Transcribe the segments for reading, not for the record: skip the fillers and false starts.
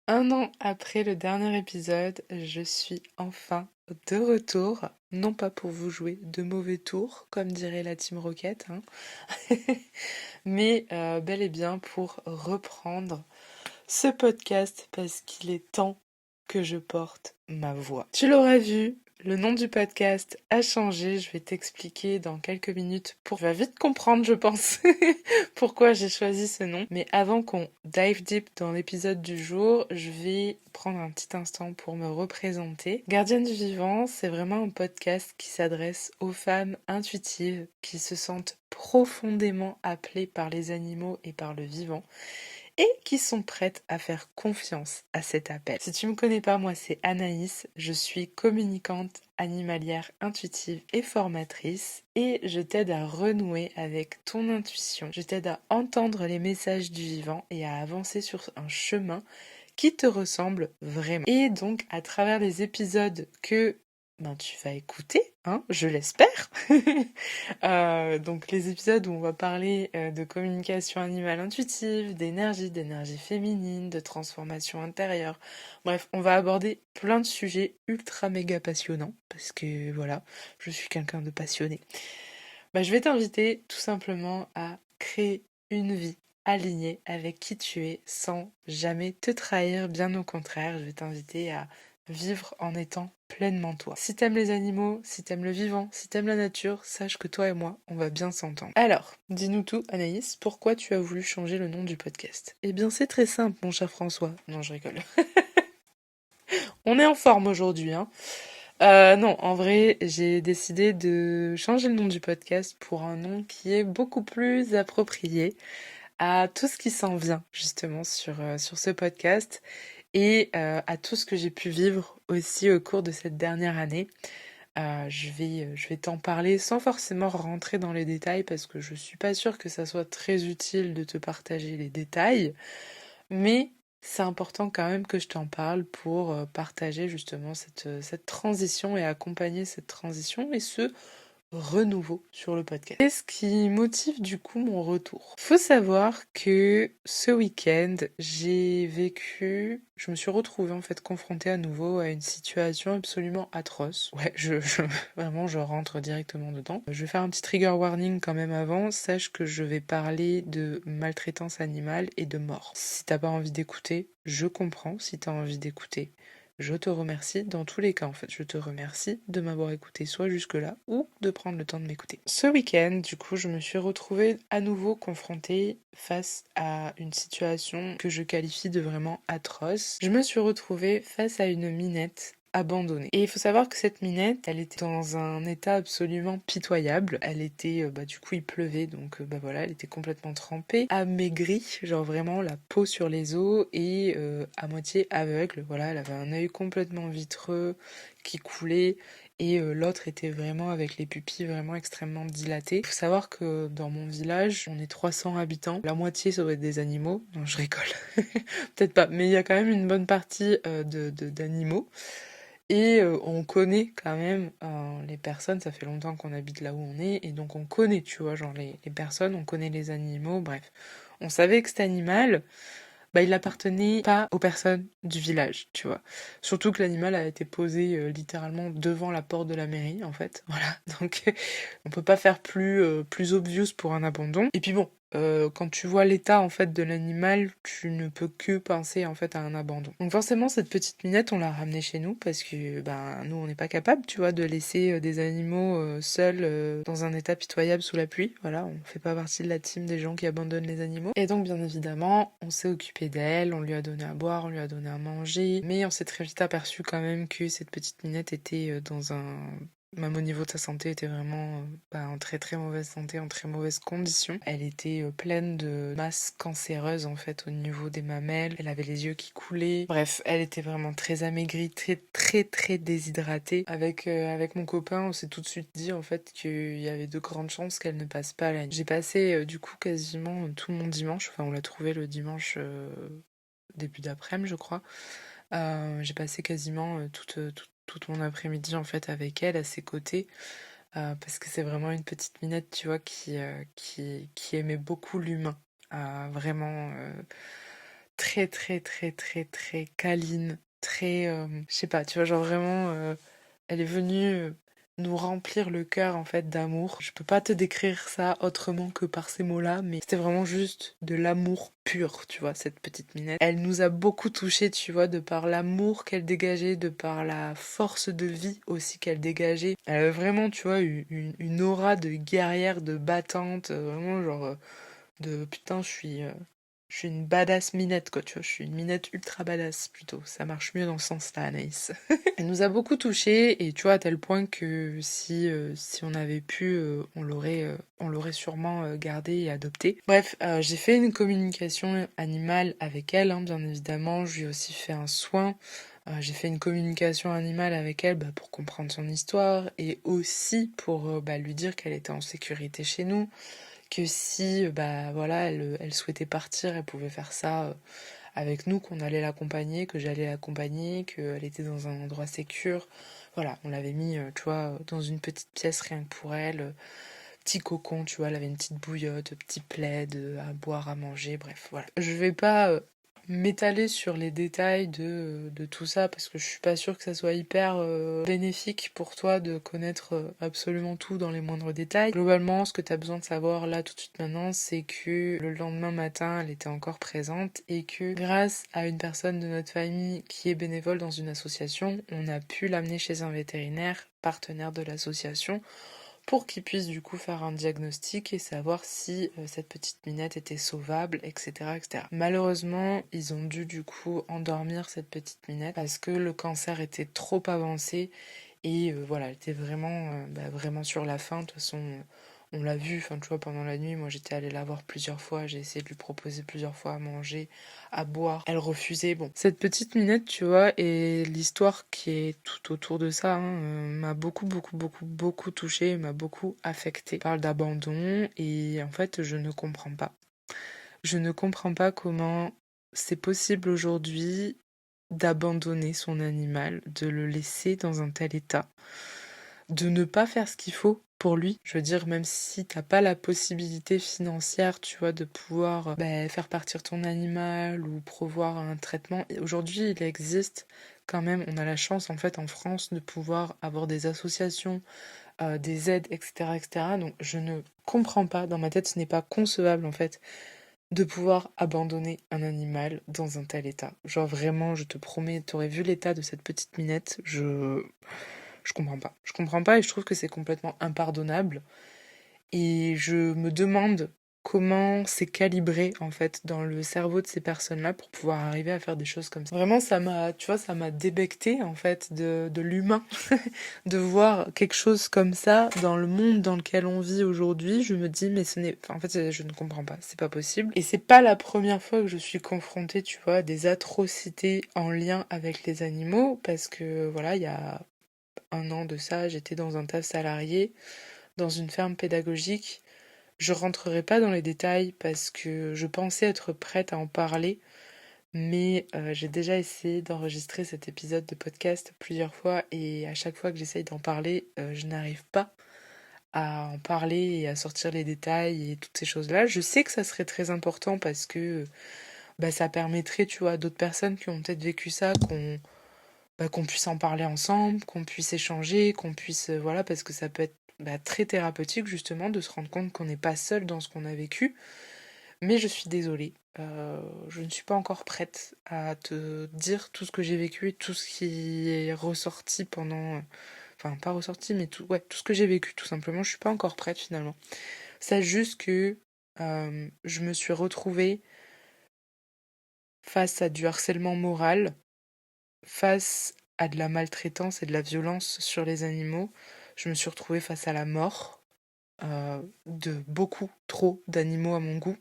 Un an après le dernier épisode, je suis enfin de retour. Non pas pour vous jouer de mauvais tours, comme dirait la Team Rocket, hein, mais bel et bien pour reprendre ce podcast parce qu'il est temps que je porte ma voix. Tu l'auras vu, le nom du podcast a changé. Je vais t'expliquer dans quelques minutes tu vas vite comprendre, je pense, pourquoi j'ai choisi ce nom. Mais avant qu'on dive deep dans l'épisode du jour, je vais prendre un petit instant pour me représenter. Gardienne du vivant, c'est vraiment un podcast qui s'adresse aux femmes intuitives qui se sentent profondément appelées par les animaux et par le vivant et qui sont prêtes à faire confiance à cet appel. Si tu me connais pas, moi c'est Anaïs, je suis communicante animalière intuitive et formatrice et je t'aide à renouer avec ton intuition. Je t'aide à entendre les messages du vivant et à avancer sur un chemin qui te ressemble vraiment. Et donc à travers les épisodes que tu vas écouter, hein, je l'espère. Donc les épisodes où on va parler de communication animale intuitive, d'énergie féminine, de transformation intérieure. Bref, on va aborder plein de sujets ultra méga passionnants parce que voilà, je suis quelqu'un de passionné. Je vais t'inviter tout simplement à créer une vie alignée avec qui tu es sans jamais te trahir. Bien au contraire, je vais t'inviter à vivre en étant pleinement toi. Si t'aimes les animaux, si t'aimes le vivant, si t'aimes la nature, sache que toi et moi, on va bien s'entendre. Alors, dis-nous tout, Anaïs, pourquoi tu as voulu changer le nom du podcast? Eh bien, c'est très simple, mon cher François. Non, je rigole. On est en forme aujourd'hui, hein. Non, en vrai, j'ai décidé de changer le nom du podcast pour un nom qui est beaucoup plus approprié à tout ce qui s'en vient justement sur ce podcast et à tout ce que j'ai pu vivre aussi au cours de cette dernière année. Je vais t'en parler sans forcément rentrer dans les détails parce que je suis pas sûre que ça soit très utile de te partager les détails, mais c'est important quand même que je t'en parle pour partager justement cette transition et accompagner cette transition et ce renouveau sur le podcast. Qu'est-ce qui motive du coup mon retour? Faut savoir que ce week-end, je me suis retrouvée en fait confrontée à nouveau à une situation absolument atroce. Ouais, vraiment, je rentre directement dedans. Je vais faire un petit trigger warning quand même avant. Sache que je vais parler de maltraitance animale et de mort. Si t'as pas envie d'écouter, je comprends. Si t'as envie d'écouter, je te remercie. Dans tous les cas, en fait, je te remercie de m'avoir écouté soit jusque-là ou de prendre le temps de m'écouter. Ce week-end, du coup, je me suis retrouvée à nouveau confrontée face à une situation que je qualifie de vraiment atroce. Je me suis retrouvée face à une minette abandonnée. Et il faut savoir que cette minette, elle était dans un état absolument pitoyable. Elle était, du coup, il pleuvait, donc voilà, elle était complètement trempée, amaigrie, genre vraiment la peau sur les os et à moitié aveugle. Voilà, elle avait un œil complètement vitreux qui coulait et l'autre était vraiment avec les pupilles vraiment extrêmement dilatées. Il faut savoir que dans mon village, on est 300 habitants. La moitié, ça doit être des animaux. Non, je rigole. Peut-être pas, mais il y a quand même une bonne partie d'animaux. Et on connaît quand même les personnes, ça fait longtemps qu'on habite là où on est, et donc on connaît, tu vois, genre les personnes, on connaît les animaux, bref. On savait que cet animal, il appartenait pas aux personnes du village, tu vois. Surtout que l'animal a été posé littéralement devant la porte de la mairie, en fait. Voilà, donc on peut pas faire plus obvious pour un abandon. Et puis bon, quand tu vois l'état en fait de l'animal, tu ne peux que penser en fait à un abandon. Donc forcément cette petite minette, on l'a ramenée chez nous parce que nous on n'est pas capable, tu vois, de laisser des animaux seuls dans un état pitoyable sous la pluie. Voilà, on fait pas partie de la team des gens qui abandonnent les animaux. Et donc bien évidemment, on s'est occupé d'elle, on lui a donné à boire, on lui a donné à manger, mais on s'est très vite aperçu quand même que cette petite minette était dans un même au niveau de sa santé, était vraiment en très très mauvaise santé, en très mauvaise condition. Elle était pleine de masses cancéreuses en fait au niveau des mamelles. Elle avait les yeux qui coulaient. Bref, elle était vraiment très amaigrie, très très très déshydratée. Avec mon copain, on s'est tout de suite dit en fait qu'il y avait de grandes chances qu'elle ne passe pas la nuit. J'ai passé du coup quasiment tout mon dimanche. Enfin, on l'a trouvé le dimanche début d'après-midi, je crois. J'ai passé quasiment toute mon après-midi en fait avec elle à ses côtés parce que c'est vraiment une petite minette, tu vois, qui aimait beaucoup l'humain. Vraiment très, très, très, très, très câline, très, je sais pas, tu vois, genre vraiment, elle est venue nous remplir le cœur en fait d'amour. Je peux pas te décrire ça autrement que par ces mots-là, mais c'était vraiment juste de l'amour pur, tu vois, cette petite minette. Elle nous a beaucoup touchés, tu vois, de par l'amour qu'elle dégageait, de par la force de vie aussi qu'elle dégageait. Elle avait vraiment, tu vois, une aura de guerrière, de battante, vraiment genre de putain, je suis une badass minette, quoi, tu vois, je suis une minette ultra badass plutôt. Ça marche mieux dans ce sens-là, Anaïs. Elle nous a beaucoup touchés et tu vois, à tel point que si on avait pu, on l'aurait sûrement gardé et adopté. Bref, j'ai fait une communication animale avec elle, hein, bien évidemment. Je lui ai aussi fait un soin. J'ai fait une communication animale avec elle bah, pour comprendre son histoire et aussi pour bah, lui dire qu'elle était en sécurité chez nous, que si bah voilà elle souhaitait partir, elle pouvait faire ça avec nous, qu'on allait l'accompagner, que j'allais l'accompagner, qu'elle était dans un endroit sécure. Voilà, on l'avait mis, tu vois, dans une petite pièce rien que pour elle, petit cocon, tu vois, elle avait une petite bouillotte, petit plaid à boire, à manger, bref, voilà. Je vais pas m'étaler sur les détails de tout ça parce que je suis pas sûre que ça soit hyper bénéfique pour toi de connaître absolument tout dans les moindres détails. Globalement, ce que tu as besoin de savoir là tout de suite maintenant, c'est que le lendemain matin, elle était encore présente et que grâce à une personne de notre famille qui est bénévole dans une association, on a pu l'amener chez un vétérinaire partenaire de l'association pour qu'ils puissent du coup faire un diagnostic et savoir si cette petite minette était sauvable, etc., etc. Malheureusement, ils ont dû du coup endormir cette petite minette parce que le cancer était trop avancé et voilà, elle était vraiment, bah, vraiment sur la fin. De toute façon, on l'a vu, enfin, tu vois, pendant la nuit, moi j'étais allée la voir plusieurs fois, j'ai essayé de lui proposer plusieurs fois à manger, à boire. Elle refusait. Bon, cette petite minette, tu vois, et l'histoire qui est tout autour de ça, hein, m'a beaucoup, beaucoup, beaucoup, beaucoup touchée, m'a beaucoup affectée. On parle d'abandon et en fait, je ne comprends pas. Je ne comprends pas comment c'est possible aujourd'hui d'abandonner son animal, de le laisser dans un tel état, de ne pas faire ce qu'il faut pour lui. Je veux dire, même si t'as pas la possibilité financière, tu vois, de pouvoir bah, faire partir ton animal ou prévoir un traitement. Et aujourd'hui, il existe quand même, on a la chance en fait en France de pouvoir avoir des associations, des aides, etc., etc. Donc je ne comprends pas, dans ma tête, ce n'est pas concevable en fait de pouvoir abandonner un animal dans un tel état. Genre vraiment, je te promets, t'aurais vu l'état de cette petite minette, je comprends pas. Je comprends pas et je trouve que c'est complètement impardonnable. Et je me demande comment c'est calibré en fait dans le cerveau de ces personnes-là pour pouvoir arriver à faire des choses comme ça. Vraiment, ça m'a, tu vois, ça m'a débecté en fait de l'humain de voir quelque chose comme ça dans le monde dans lequel on vit aujourd'hui. Je me dis, mais ce n'est, enfin, en fait, je ne comprends pas, c'est pas possible. Et c'est pas la première fois que je suis confrontée, tu vois, à des atrocités en lien avec les animaux parce que voilà, il y a un an de ça, j'étais dans un taf salarié, dans une ferme pédagogique. Je rentrerai pas dans les détails parce que je pensais être prête à en parler, mais j'ai déjà essayé d'enregistrer cet épisode de podcast plusieurs fois et à chaque fois que j'essaye d'en parler, je n'arrive pas à en parler et à sortir les détails et toutes ces choses-là. Je sais que ça serait très important parce que bah, ça permettrait, tu vois, à d'autres personnes qui ont peut-être vécu ça, qu'on puisse en parler ensemble, qu'on puisse échanger, qu'on puisse voilà parce que ça peut être bah, très thérapeutique justement de se rendre compte qu'on n'est pas seul dans ce qu'on a vécu. Mais je suis désolée, je ne suis pas encore prête à te dire tout ce que j'ai vécu et tout ce qui est ressorti pendant enfin pas ressorti mais tout ouais, tout ce que j'ai vécu tout simplement, je suis pas encore prête finalement. C'est juste que je me suis retrouvée face à du harcèlement moral, face à de la maltraitance et de la violence sur les animaux, je me suis retrouvée face à la mort de beaucoup trop d'animaux à mon goût.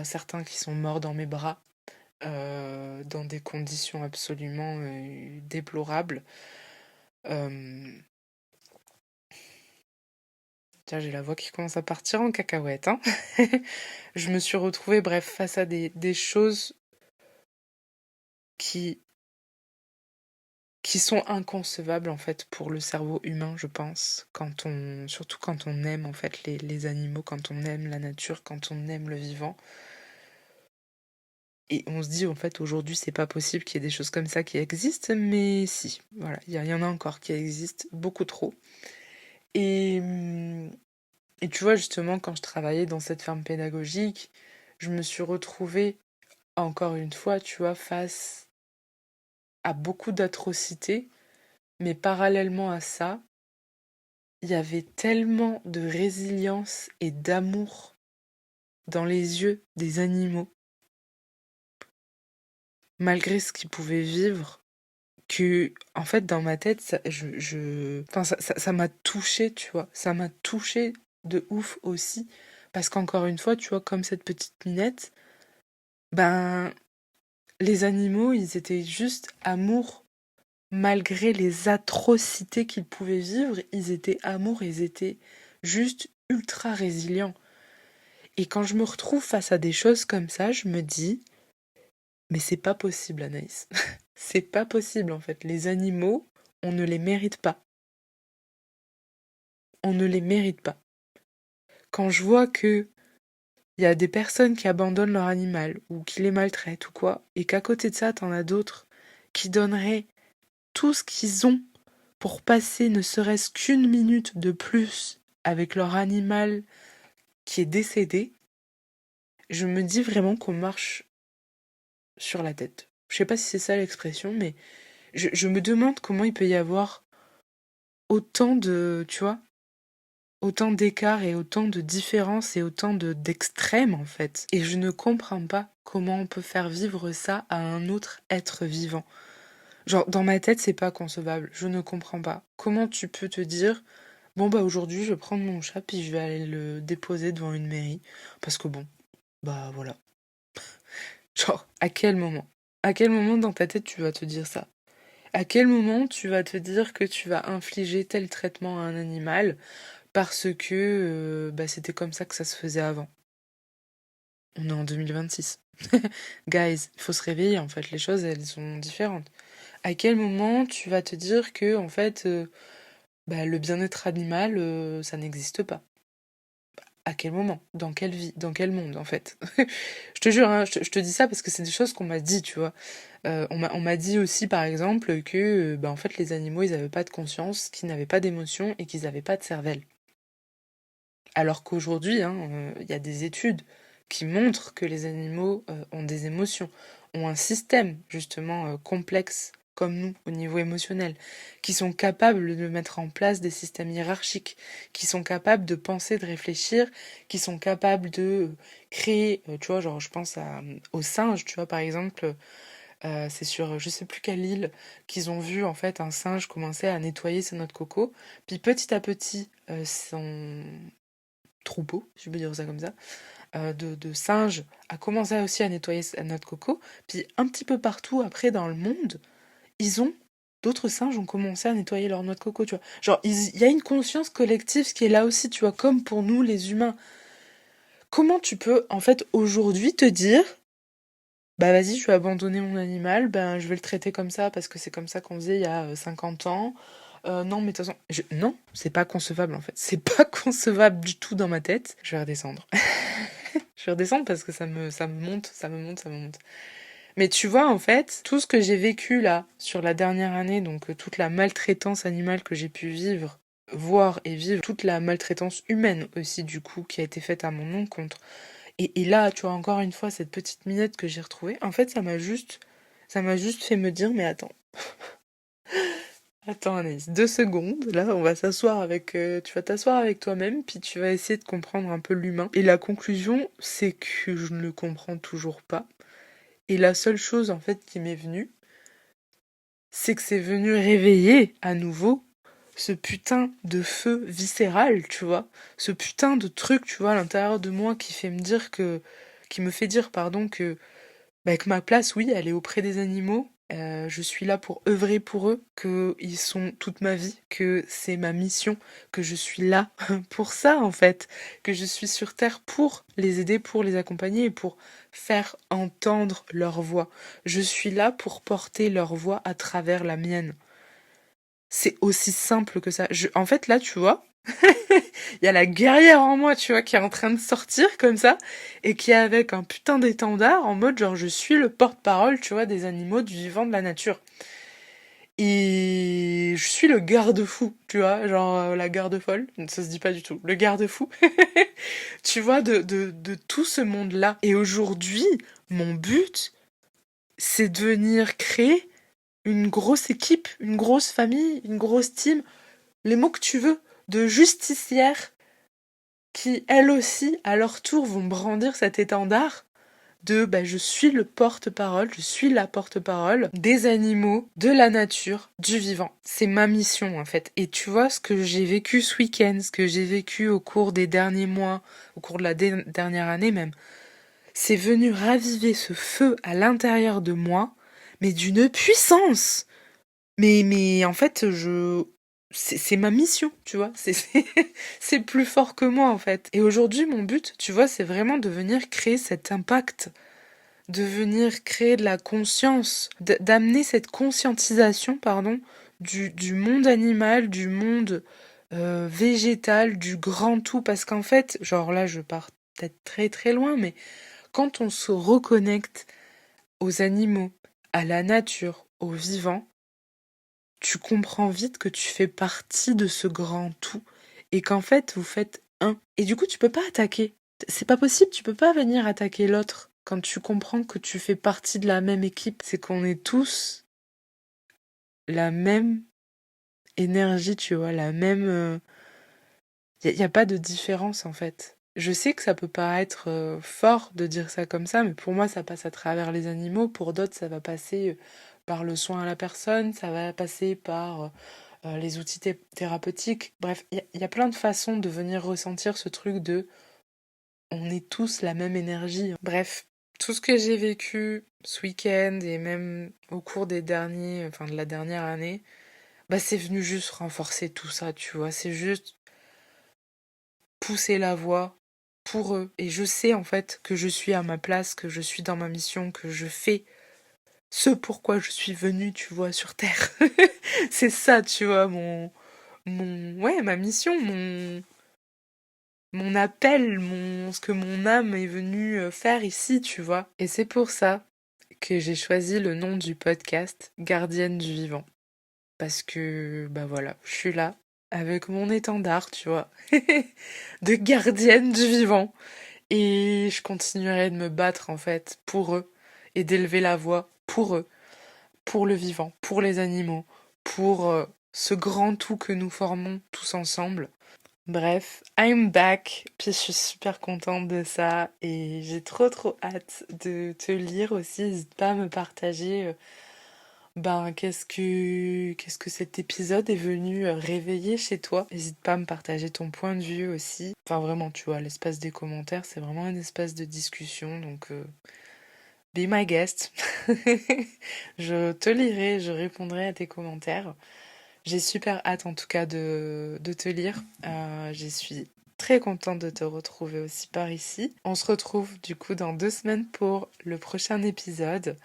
Certains qui sont morts dans mes bras, dans des conditions absolument déplorables. Euh, Tiens, j'ai la voix qui commence à partir en cacahuète, hein. Je me suis retrouvée, bref, face à des choses qui qui sont inconcevables en fait pour le cerveau humain, je pense, surtout quand on aime en fait les animaux, quand on aime la nature, quand on aime le vivant. Et on se dit, en fait, aujourd'hui, c'est pas possible qu'il y ait des choses comme ça qui existent, mais si, voilà, il y en a encore qui existent, beaucoup trop. Et, et tu vois, justement, quand je travaillais dans cette ferme pédagogique, je me suis retrouvée, encore une fois, tu vois, face à beaucoup d'atrocités, mais parallèlement à ça, il y avait tellement de résilience et d'amour dans les yeux des animaux, malgré ce qu'ils pouvaient vivre, que, en fait, dans ma tête, enfin, ça m'a touchée, tu vois. Ça m'a touchée de ouf aussi. Parce qu'encore une fois, tu vois, comme cette petite minette, ben, les animaux, ils étaient juste amour. Malgré les atrocités qu'ils pouvaient vivre, ils étaient amour, ils étaient juste ultra résilients. Et quand je me retrouve face à des choses comme ça, je me dis, mais c'est pas possible, Anaïs. C'est pas possible, en fait. Les animaux, on ne les mérite pas. On ne les mérite pas. Quand je vois que il y a des personnes qui abandonnent leur animal ou qui les maltraitent ou quoi, et qu'à côté de ça, t'en as d'autres qui donneraient tout ce qu'ils ont pour passer ne serait-ce qu'une minute de plus avec leur animal qui est décédé, je me dis vraiment qu'on marche sur la tête. Je sais pas si c'est ça l'expression, mais je me demande comment il peut y avoir autant de, tu vois, autant d'écarts et autant de différences et autant d'extrêmes en fait. Et je ne comprends pas comment on peut faire vivre ça à un autre être vivant. Genre, dans ma tête, c'est pas concevable. Je ne comprends pas. Comment tu peux te dire, bon bah aujourd'hui, je vais prendre mon chat puis je vais aller le déposer devant une mairie. Parce que bon, bah voilà. Genre, à quel moment? À quel moment dans ta tête tu vas te dire ça? À quel moment tu vas te dire que tu vas infliger tel traitement à un animal parce que bah, c'était comme ça que ça se faisait avant? On est en 2026. Guys, il faut se réveiller en fait, les choses elles sont différentes. À quel moment tu vas te dire que en fait bah, le bien-être animal ça n'existe pas? À quel moment? Dans quelle vie? Dans quel monde en fait? Je te jure, hein, je te dis ça parce que c'est des choses qu'on m'a dit, tu vois. On m'a dit aussi par exemple que bah, en fait les animaux ils avaient pas de conscience, qu'ils n'avaient pas d'émotion et qu'ils avaient pas de cervelle. Alors qu'aujourd'hui, hein, il y a des études qui montrent que les animaux ont des émotions, ont un système justement complexe comme nous au niveau émotionnel, qui sont capables de mettre en place des systèmes hiérarchiques, qui sont capables de penser, de réfléchir, qui sont capables de créer, tu vois, genre je pense aux singes, tu vois, par exemple, c'est sur je sais plus quelle île qu'ils ont vu en fait un singe commencer à nettoyer ses noix de coco, puis petit à petit son troupeau, si je peux dire ça comme ça, de singes a commencé aussi à nettoyer sa noix de coco. Puis un petit peu partout après dans le monde, ils ont d'autres singes ont commencé à nettoyer leur noix de coco, tu vois. Genre, il y a une conscience collective qui est là aussi, tu vois, comme pour nous les humains. Comment tu peux, en fait, aujourd'hui te dire, bah vas-y, je vais abandonner mon animal, ben je vais le traiter comme ça parce que c'est comme ça qu'on faisait il y a 50 ans. Non, mais de toute façon, non, c'est pas concevable en fait. C'est pas concevable du tout dans ma tête. Je vais redescendre. Je vais redescendre parce que ça me monte, ça me monte, ça me monte. Mais tu vois, en fait, tout ce que j'ai vécu là, sur la dernière année, donc toute la maltraitance animale que j'ai pu vivre, voir et vivre, toute la maltraitance humaine aussi, du coup, qui a été faite à mon encontre. Et là, tu vois, encore une fois, cette petite minette que j'ai retrouvée, en fait, ça m'a juste fait me dire, mais attends. Attends, Anaïs, 2 secondes. Là, on va s'asseoir avec. Tu vas t'asseoir avec toi-même, puis tu vas essayer de comprendre un peu l'humain. Et la conclusion, c'est que je ne le comprends toujours pas. Et la seule chose, en fait, qui m'est venue, c'est que c'est venu réveiller à nouveau ce putain de feu viscéral, tu vois. Ce putain de truc, tu vois, à l'intérieur de moi qui fait me dire que. Qui me fait dire, pardon, que bah, que ma place, oui, elle est auprès des animaux. Je suis là pour œuvrer pour eux, qu'ils sont toute ma vie, que c'est ma mission, que je suis là pour ça en fait, que je suis sur Terre pour les aider, pour les accompagner et pour faire entendre leur voix. Je suis là pour porter leur voix à travers la mienne. C'est aussi simple que ça. En fait, là, tu vois, Il y a la guerrière en moi, tu vois, qui est en train de sortir comme ça, et qui est avec un putain d'étendard, en mode genre je suis le porte-parole, tu vois, des animaux, du vivant, de la nature. Et je suis le garde-fou, tu vois, genre la garde-folle, ça se dit pas du tout, le garde-fou, tu vois, de tout ce monde-là. Et aujourd'hui, mon but, c'est de venir créer une grosse équipe, une grosse famille, une grosse team, les mots que tu veux, de justicières qui, elles aussi, à leur tour, vont brandir cet étendard de bah, je suis le porte-parole, je suis la porte-parole des animaux, de la nature, du vivant. C'est ma mission en fait. Et tu vois ce que j'ai vécu ce week-end, ce que j'ai vécu au cours des derniers mois, au cours de la dernière année même, c'est venu raviver ce feu à l'intérieur de moi, mais d'une puissance. Mais en fait, c'est ma mission, tu vois. C'est plus fort que moi, en fait. Et aujourd'hui, mon but, tu vois, c'est vraiment de venir créer cet impact, de venir créer de la conscience, d'amener cette conscientisation, pardon, du monde animal, du monde végétal, du grand tout. Parce qu'en fait, genre là, je pars peut-être très très loin, mais quand on se reconnecte aux animaux, à la nature, au vivant, tu comprends vite que tu fais partie de ce grand tout et qu'en fait vous faites un. Et du coup tu peux pas attaquer. C'est pas possible, tu peux pas venir attaquer l'autre quand tu comprends que tu fais partie de la même équipe. C'est qu'on est tous la même énergie, tu vois, la même. Y a pas de différence en fait. Je sais que ça peut paraître fort de dire ça comme ça, mais pour moi ça passe à travers les animaux. Pour d'autres ça va passer par le soin à la personne, ça va passer par les outils thérapeutiques. Bref, il y a plein de façons de venir ressentir ce truc de on est tous la même énergie. Bref, tout ce que j'ai vécu ce week-end et même au cours enfin de la dernière année, bah c'est venu juste renforcer tout ça, tu vois. C'est juste pousser la voix pour eux. Et je sais en fait que je suis à ma place, que je suis dans ma mission, que je fais ce pourquoi je suis venue, tu vois, sur Terre. C'est ça, tu vois, ouais, ma mission, mon appel, ce que mon âme est venue faire ici, tu vois. Et c'est pour ça que j'ai choisi le nom du podcast Gardienne du vivant. Parce que, bah voilà, je suis là avec mon étendard, tu vois, de gardienne du vivant. Et je continuerai de me battre en fait pour eux et d'élever la voix pour eux, pour le vivant, pour les animaux, pour ce grand tout que nous formons tous ensemble. Bref, I'm back, puis je suis super contente de ça et j'ai trop hâte de te lire aussi. N'hésite pas à me partager qu'est-ce que cet épisode est venu réveiller chez toi. N'hésite pas à me partager ton point de vue aussi. Enfin vraiment, tu vois, l'espace des commentaires, c'est vraiment un espace de discussion, donc be my guest. Je te lirai, je répondrai à tes commentaires. J'ai super hâte en tout cas de te lire. Je suis très contente de te retrouver aussi par ici. On se retrouve du coup dans 2 semaines pour le prochain épisode.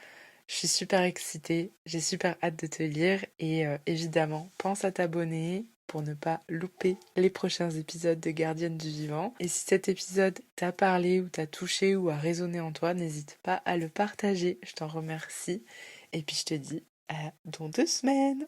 Je suis super excitée, j'ai super hâte de te lire et évidemment, pense à t'abonner pour ne pas louper les prochains épisodes de Gardienne du Vivant. Et si cet épisode t'a parlé ou t'a touché ou a résonné en toi, n'hésite pas à le partager, je t'en remercie. Et puis je te dis à dans 2 semaines.